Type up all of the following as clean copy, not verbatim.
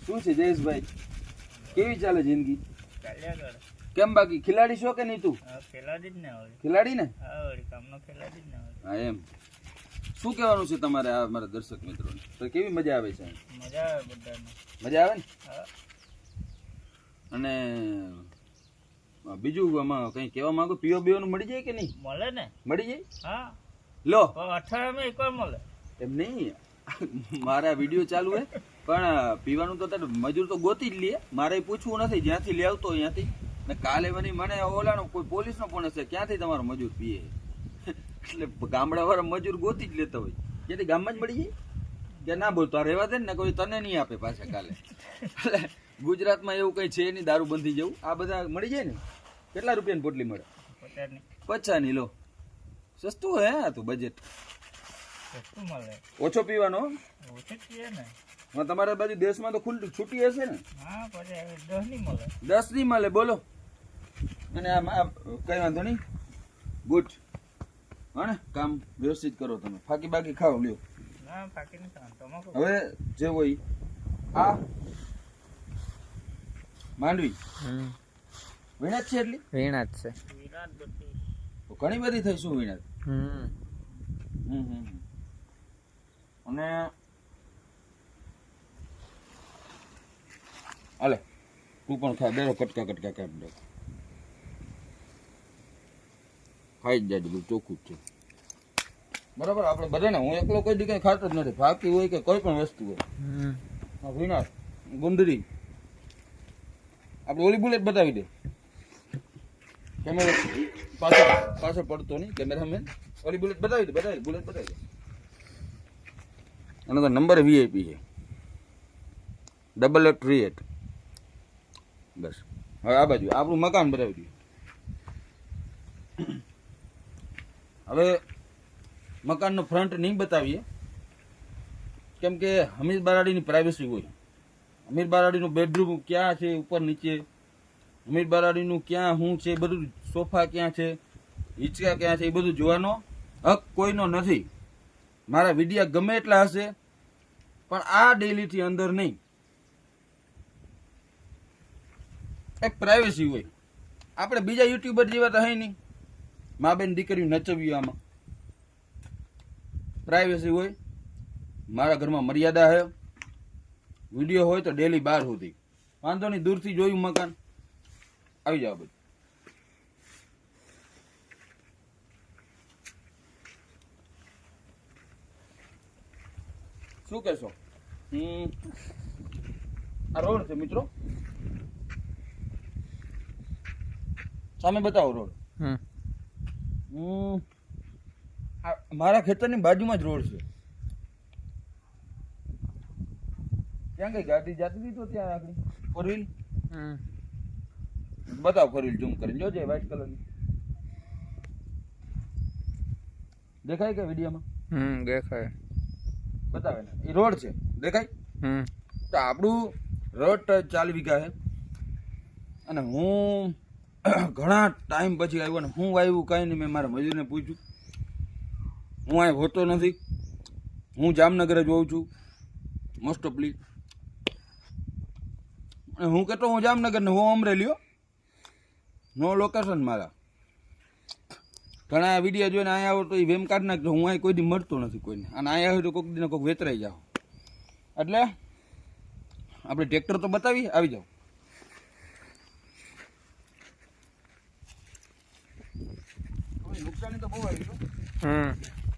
શું છે જયેશભાઈ, કેવી ચાલે જિંદગી? ચાલ્યા કરે. કેમ બાકી ખિલાડી છો કે નહીં તું? ખેલાડી જ ને હવે. ખિલાડી ને? કામનો ખેલાડી જ ને હવે. હા એમ. શું કહેવાનું છે તમારે આ મારા દર્શક મિત્રોને? તો કેવી મજા આવે છે? મજા આવે બધાને. મજા આવે ને? હા. અને બીજું આમાં કઈ કહેવા માંગો? પીઓ બીઓનું મળી જાય કે નહીં? મળે ને. મળી જાય? હા. લો અઠવાડિયામાં એકવાર મળે. એમ નહીં, મારા વિડીયો ચાલુ હે પણ પીવાનું તો તારે મજૂર તો ગોતી જ લે. મારે પૂછવું નથી, જ્યાંથી લઈ આવતો ત્યાંથી. ને કાલે મને ઓલાનો કોઈ પોલીસનો ફોન હશે, ક્યાંથી તમારો મજૂર પીએ? એટલે ગામડાવાળા મજૂર ગોતી જ લેતા હોય. જેથી ગામમાં જ મળી જાય કે ના બોલતો રહેવા દે ને, કોઈ તને નહીં આપે પાછા કાલે. એટલે ગુજરાતમાં એવું કઈ છે નહીં દારૂ બંધી જવું. આ બધા મળી જાય ને. કેટલા રૂપિયાની પોટલી મળે? 50ની. લો સસ્તું હે આ તો, બજેટ સસ્તું મળે. ઓછો પીવાનો? ઓછું જ પીએ ને. તમારા બાજુ દેશમાં તો ખુલ્લી છૂટી હશે ને? હા, પછી 10 નહીં મળે. 10 નહીં મળે, બોલો. અને આ કઈ વાંધો નહીં, ગુડ. હા ને, કામ વ્યવસ્થિત કરો તમે. ફાકી બાકી ખાઓ લ્યો. ના, ફાકી નહીં ખાવાનું. તમાકુ. હવે જે હોય આ માંડવી વીણાત છે એટલી? વીણાત છે. વિરાટ બધી. તો ઘણી બધી થઈ. શું વીણાત? અને હાલે તું પણ ખા. બેરો કટકા કટકા કાઢ દે. ખાઈ જ જાય, બધું ચોખ્ખું જ છે. બરાબર. આપણે બધા ને, હું એકલો કોઈ દી કઈ ખાતો જ નથી. ફાકી હોય કે કોઈ પણ વસ્તુ હોય. વીણાત, ગુંદરી. આપણે ઓલી બુલેટ બતાવી દે. કેમેરા પાછળ પડતો નહીં, કેમેરામેન. ઓલી બુલેટ બતાવી દે, બુલેટ બતાવી દે. એનો તો નંબર VIP છે, 8838. બસ. હવે આ બાજુ આપણું મકાન બતાવી દઈએ. હવે મકાનનો ફ્રન્ટ નહીં બતાવીએ, કેમ કે હમીર બારાડીની પ્રાઇવેસી હોય. હમીર બારાડીનું બેડરૂમ ક્યાં છે, ઉપર નીચે, હમીર બારાડીનું ક્યાં શું છે, બધું સોફા ક્યાં છે, હિંચકા ક્યાં છે, એ બધું જોવાનો હક કોઈનો નથી. મારા વિડીયા ગમે એટલા હશે પણ આ ડેલીથી અંદર નહીં. એક પ્રાઇવેસી હોય. આપણે બીજા યુટ્યુબર જેવા તો હઈ નહીં. મા બેન દીકરી નચવ્યું, આમાં પ્રાઇવેસી હોય. મારા ઘરમાં મર્યાદા છે. વિડીયો હોય તો ડેલી 12 સુધી. વાંધો નહીં, દૂરથી જોયું મકાન. આવી જાવ બધું. શું કહેશો? આ રોડ છે મિત્રો, સામે બતાવો રોડ. મારા ખેતરની બાજુમાં જ રોડ છે. ત્યાં કઈ ગાડી જાતી હતી તો ત્યાં આગળ 4 વ્હીલ બતાવો. 4 વ્હીલ ઝૂમ કરીને જોજે. વ્હાઈટ કલરની દેખાય કે વિડીયોમાં? દેખાય. બતાવે ને, એ રોડ છે, દેખાય? તો આપણું રોડ 4 વીઘા છે. અને હું ઘણા ટાઈમ પછી આવ્યો ને, હું આવ્યું કાંઈ નહીં. મેં મારા મજૂરને પૂછ્યું. હું અહીં હોતો નથી, હું જામનગર જ હોઉં છું મોસ્ટ ઓફલી. અને હું કહેતો હું જામનગર ને હું અમરેલી. નો લોકેશન મારા. ઘણા વિડીયો જોઈને અહીંયા આવો તો એ વેમ કાઢ નાખતો. હું અહીં કોઈ દી મળતો નથી કોઈને. અને અહીંયા હોય તો કોઈક દીને કોઈક વેતરાઈ જાઓ. એટલે આપણે ટ્રેક્ટર તો બતાવી. આવી જાઓ. નુકસાની તો બહુ આવી ગયું.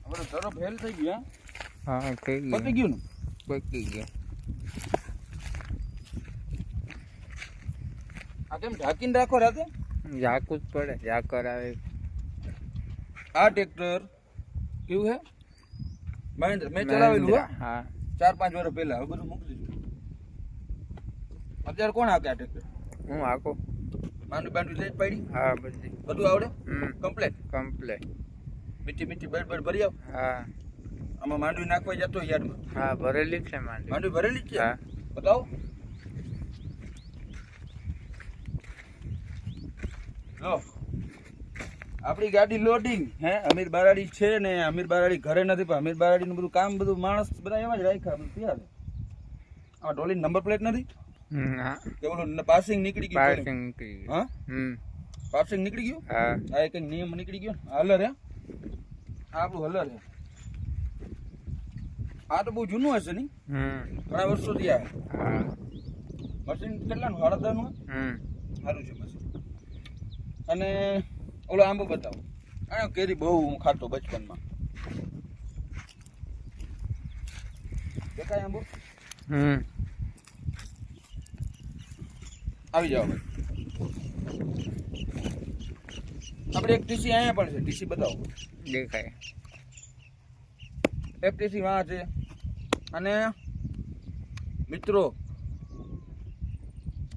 હવે તરફ હેલ થઈ ગયું. હા, થઈ ગયું. પતી ગયું ને? પતી ગયું. આ કેમ ઢાંકીને રાખો રાતે? ઝાકું જ પડે, ઝાકર આવે. આ ટ્રેક્ટર કેવું છે? મહેન્દ્ર. મેં ચલાવેલું. હા, 4-5 વર્ષ પહેલા. હવે બધું મૂકી દીધું. અત્યારે કોણ હાકે આ ટ્રેક્ટર? હું આખો. બાંધું લઈ જ પાડી? હા, બધી. બધું આવડે? કમ્પ્લેટ? કમ્પ્લેટ. મીઠી બેડ ભરી આવ. હા. આમાં માંડવી નાખવા જતો યાર્ડમાં? હા, ભરેલી છે માંડવી. માંડવી ભરેલી જ છે? હા. બતાવો. લો આપણી ગાડી લોડિંગ. હે, અમીર બારાડી છે ને. અમીર બારાડી ઘરે નથી, પણ અમીર બારાડીનું બધું કામ બધું માણસ બધા એમાં જ રાખ્યા. તૈયાર આ ડોલી નંબર પ્લેટ નથી ના કે ઓલું પાસિંગ નીકળી ગયું પાર્સિંગ નીકળી ગયું. હા પાસિંગ નીકળી ગયું હા આ એક નિયમ નીકળી ગયો હલર હે આ આપણું હલર હે આ તો બહુ જૂનું હશે નહીં ઘણા વર્ષોથી આ હા મશીન કેટલાનું 10.5 નું સારું છે મશીન અને ઓલો આંબો બતાવો આ કેરી બહુ હું ખાતો બચપનમાં દેખાય આંબો આવી જાઓ ભાઈ આપણે એક ટીસી અહીંયા પણ છે ટીસી બતાવો દેખાય એક ટીસી વાં છે અને મિત્રો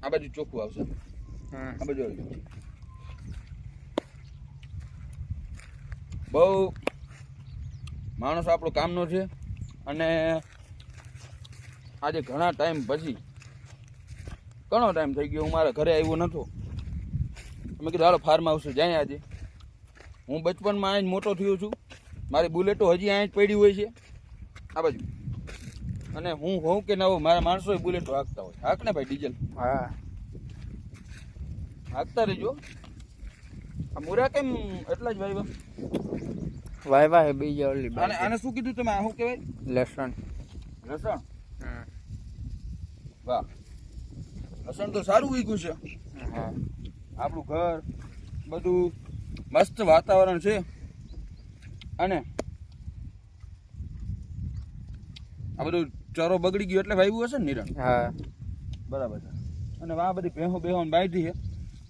આ બાજુ ચોખ્ખું આવશે આ બાજુ આવી જાઓ બહુ માણસ આપણો કામનો છે અને આજે ઘણા ટાઈમ પછી ઘણો ટાઈમ થઈ ગયો હું મારા ઘરે આવ્યો નહોતો મેં કીધું હાલો ફાર્મ હાઉસ જાય આજે હું બચપનમાં અહીં જ મોટો થયો છું મારી બુલેટો હજી અહીં જ પડી હોય છે આ બાજુ અને હું હોઉં કે ના હોઉં મારા માણસો બુલેટો હાંકતા હોય હાંક ને ભાઈ ડીઝલ હા હાંકતા રહેજો આ મુરા કેમ એટલા જ ભાઈ વાય વાય બીજા ઓલી આને આને શું કીધું તમે આ શું કહેવાય લસણ લસણ વાહ લસણ તો સારું ઉગ્યું છે હા આપણું ઘર બધું મસ્ત વાતાવરણ છે અને આ બધું ચરો બગડી ગયો એટલે વાવ્યું હશે ને નિરણ હા બરાબર છે અને આ બધી ભેહો બેહો બાંધી છે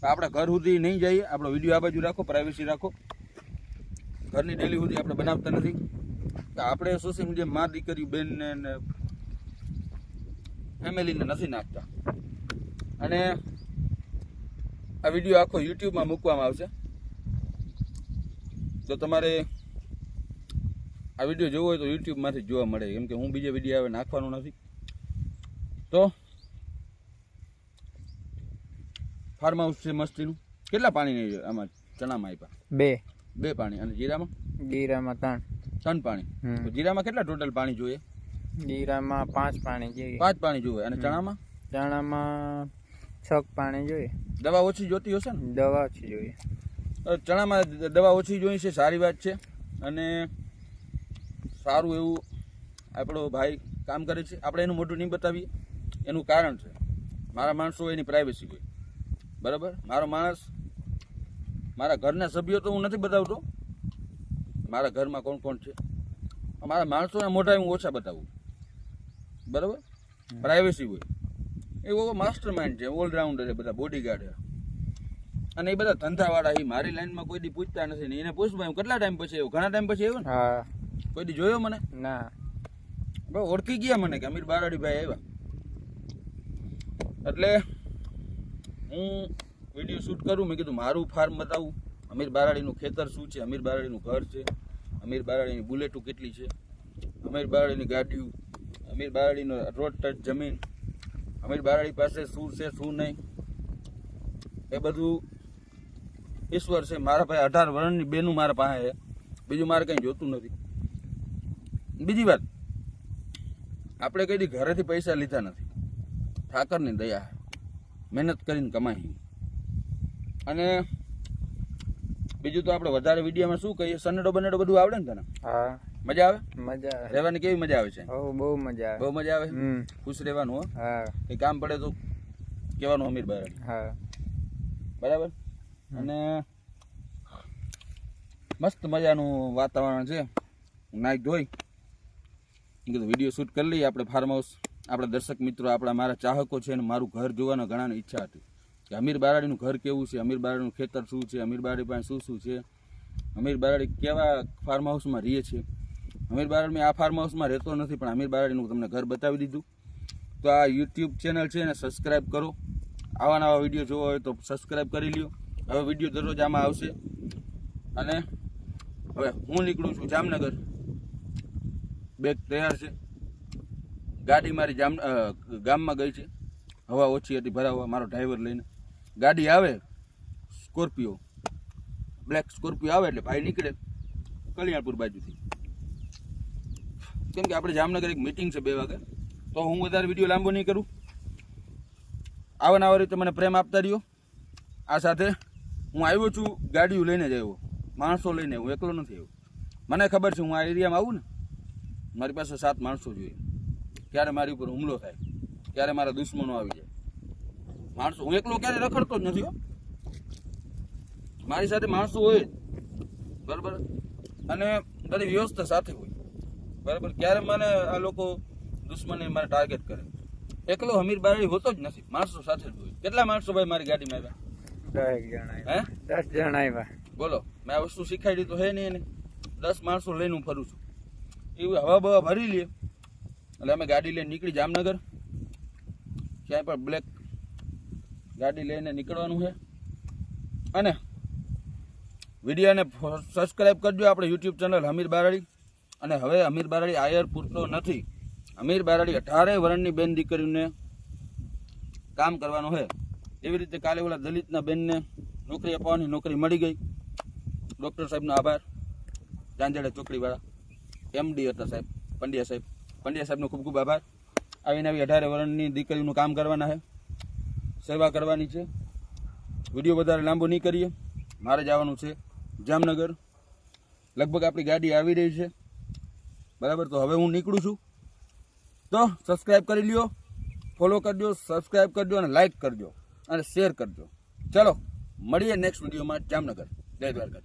આપણે ઘર સુધી નહીં જઈએ આપણો વિડીયો આ બાજુ રાખો પ્રાઇવેસી રાખો ઘરની ડેલી સુધી આપણે બનાવતા નથી આપણે સોશિયલ મીડિયા માં દીકરી બેનને ને ફેમિલીને નથી નાખતા અને આ વિડીયો આખો યુટ્યુબમાં મૂકવામાં આવશે તો તમારે આ વિડીયો જોવો હોય તો યુટ્યુબમાંથી જોવા મળે કેમ કે હું બીજા વિડીયો હવે નાખવાનો નથી તો ફાર્મ હાઉસ છે મસ્તીનું કેટલા પાણી આમાં ચણામાં આપ્યા 2 પાણી અને જીરામાં જીરામાં 3 પાણી તો જીરામાં કેટલા ટોટલ પાણી જોઈએ જીરામાં 5 પાણી જોઈએ 5 પાણી જોઈએ અને ચણામાં 6 પાણી જોઈએ દવા ઓછી જોતી હશે ને દવા ઓછી જોઈએ ચણામાં દવા ઓછી જોઈ છે સારી વાત છે અને સારું એવું આપણો ભાઈ કામ કરે છે આપણે એનું મોઢું નહીં બતાવીએ એનું કારણ છે મારા માણસો એની પ્રાઇવેસી હોય બરાબર મારો માણસ મારા ઘરના સભ્યો તો હું નથી બતાવતો મારા ઘરમાં કોણ કોણ છે મારા માણસોના મોઢા હું ઓછા બતાવું બરાબર પ્રાઇવેસી હોય એવો માસ્ટર માઇન્ડ છે ઓલરાઉન્ડર છે બધા બોડીગાર્ડ છે અને એ બધા ધંધાવાળા એ મારી લાઈનમાં કોઈ દી પૂછતા નથી ને એને પૂછભાઈ હું કેટલા ટાઈમ પછી આવ્યો ઘણા ટાઈમ પછી આવ્યો ને હા કોઈ દી જોયો મને ના બહુ ઓળખી ગયા મને કે અમીર બારાડી ભાઈ આવ્યા એટલે હું વિડીયો શૂટ કરું મેં કીધું મારું ફાર્મ બતાવું અમીર બારાડીનું ખેતર શું છે અમીર બારાડીનું ઘર છે અમીર બારાડીની બુલેટો કેટલી છે અમીર બારાડીની ગાડીઓ અમીર બારાડીનો રોડ ટચ જમીન અમીર બારાડી પાસે શું છે શું નહીં એ બધું ઈશ્વર છે મારા પાસે 18 વર્ષની બેનું મારા પાસે છે બીજું મારે કંઈ જોતું નથી બીજી વાત આપણે કઈ દી ઘરેથી પૈસા લીધા નથી ઠાકરની દયા મહેનત કરીને કમાઈ અને બીજું તો આપણે વધારે વિડીયોમાં શું કહીએ સનેડો બનેડો બધું આવડે ને તને હા મજા આવે મજા આવે રહેવાની કેવી મજા આવે છે બહુ મજા આવે બહુ મજા આવે ખુશ રહેવાનું હો હા કંઈ કામ પડે તો કહેવાનું અમીર બારાડી હા બરાબર અને મસ્ત મજાનું વાતાવરણ છે નાઈ ધોઈ કીધું વિડીયો શૂટ કરી લઈએ આપણે ફાર્મ હાઉસ આપણા દર્શક મિત્રો આપણા મારા ચાહકો છે અને મારું ઘર જોવાનો ઘણાની ઈચ્છા હતી કે અમીર બારાડીનું ઘર કેવું છે અમીર બારાડીનું ખેતર શું છે અમીર બારાડી પાસે શું શું છે અમીર બારાડી કેવા ફાર્મ હાઉસમાં રહે છે અમીર બારાડી આ ફાર્મ હાઉસમાં રહેતો નથી પણ અમીર બારાડીનું તમને ઘર બતાવી દીધું તો આ યુટ્યુબ ચેનલ છે એને સબસ્ક્રાઈબ કરો આવા નવા વિડીયો જોવા હોય તો સબસ્ક્રાઈબ કરી લ્યો હવે વિડીયો દરરોજ આમાં આવશે અને હવે હું નીકળું છું જામનગર બેગ તૈયાર છે ગાડી મારી ગામમાં ગઈ છે હવા ઓછી હતી ભરાવવા મારો ડ્રાઈવર લઈને ગાડી આવે સ્કોર્પિયો બ્લેક સ્કોર્પિયો આવે એટલે ભાઈ નીકળે કલ્યાણપુર બાજુથી કેમ કે આપણે જામનગર એક મીટિંગ છે 2 વાગે તો હું વધારે વિડીયો લાંબો નહીં કરું. આવા રીતે મને પ્રેમ આપતા રહ્યો. આ સાથે હું આવ્યો છું ગાડીઓ લઈને જ આવ્યો, માણસો લઈને, હું એકલો નથી આવ્યો. મને ખબર છે હું આ એરિયામાં આવું ને મારી પાસે 7 માણસો જોઈએ. ક્યારે મારી ઉપર હુમલો થાય, ક્યારે મારા દુશ્મનો આવી જાય. માણસો, હું એકલો ક્યારે રખડતો જ નથી હો, મારી સાથે માણસો હોય જ, બરાબર, અને બધી વ્યવસ્થા સાથે હોય, બરાબર. ક્યારે મને આ લોકો દુશ્મને મારે ટાર્ગેટ કરે. એકલો હમીર બારડી હોતો જ નથી, માણસો સાથે જ હોય. કેટલા માણસો ભાઈ મારી ગાડીમાં આવ્યા? 10 જણ હે? આવ્યા. 10 જણ આવ્યા. બોલો, મેં આ વસ્તુ શીખાડી તો હે નહીં એને. 10 માણસો લઈને હું ફરું છું. એવું હવા બવા ભરી લઈએ એટલે અમે ગાડી લઈને નીકળી જામનગર. ક્યાંય પણ બ્લેક ગાડી લઈને નીકળવાનું છે. અને વિડીયોને સબસ્ક્રાઈબ કરજો, આપણે યુટ્યુબ ચેનલ હમીર બારડી. અને હવે હમીર બારડી આયર પૂરતો નથી, હમીર બારડી 18 વર્ષની બેન દીકરીને કામ કરવાનું છે. એવી રીતે કાલે ઓલા દલિતના બેનને નોકરી અપાવવાની નોકરી મળી ગઈ. ડૉક્ટર સાહેબનો આભાર. જાંજડા ચોકડીવાળા MD હતા સાહેબ, પંડ્યા સાહેબનો ખૂબ ખૂબ આભાર. આવીને આવી 18 વર્ષની દીકરીનું કામ કરવાના છે, સેવા કરવાની છે. વિડીયો વધારે લાંબો નહીં કરીએ, મારે જવાનું છે જામનગર. લગભગ આપણી ગાડી આવી રહી છે, બરાબર. તો હવે હું નીકળું છું. તો સબસ્ક્રાઈબ કરી લ્યો, ફોલો કરજો, સબસ્ક્રાઈબ કરજો અને લાઈક કરજો અને શેર કરજો. ચલો મળીએ નેક્સ્ટ વિડીયોમાં જામનગર. જય દ્વારકા.